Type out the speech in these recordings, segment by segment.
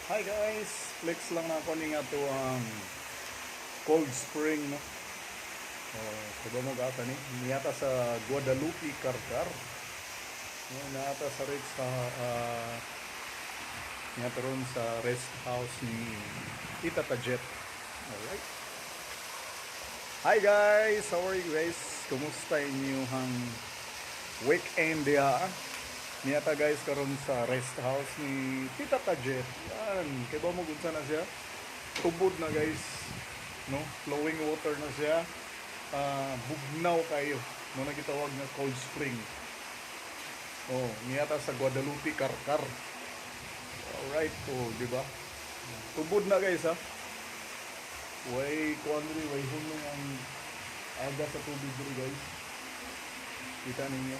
Hi guys, flex lang na ako ni nga to ang Cold Spring no. Kuba mo gata ni niyata sa Guadalupe, Carcar. No, nata sa rin sa niyata ron sa rest house ni Tita Tajet. Alright. Hi guys, how are you guys? Kumusta inyong weekend diha? Niyata guys karon sa rest house ni Tita Tajet. Yan, kay ba mo gunsa na siya? Tubod na guys, no? Flowing water na siya. Bugnaw kayo, no, nagitawag na cold spring. Oh, niyata sa Guadalupe, Carcar. Alright, oh, di ba? Tubod na guys ha. Way kuandri, way hunong ang aga sa tubig dito guys. Kita ninyo.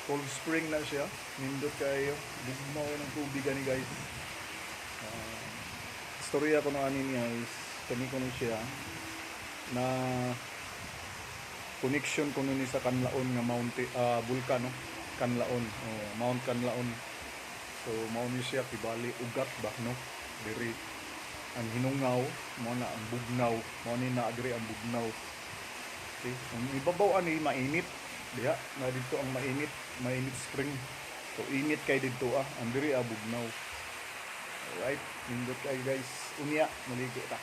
Cold spring na siya. Nindot kayo. Bugnaw ng tubig gani guys. Istorya ko na anin guys. Kani ko na siya na connection ko nun sa Canlaon nga bulkan no? Canlaon, Mount Canlaon. So mao ni siya kibali ugat ba no, diri ang hinungaw mo na ang bugnaw, mao ni naagri ang bugnaw. Okay, ang ibabaw ani mainit diha na dito ang mainit spring. So init kay dito ang diri bugnaw. Alright, nindot kay guys, unya maligo ta.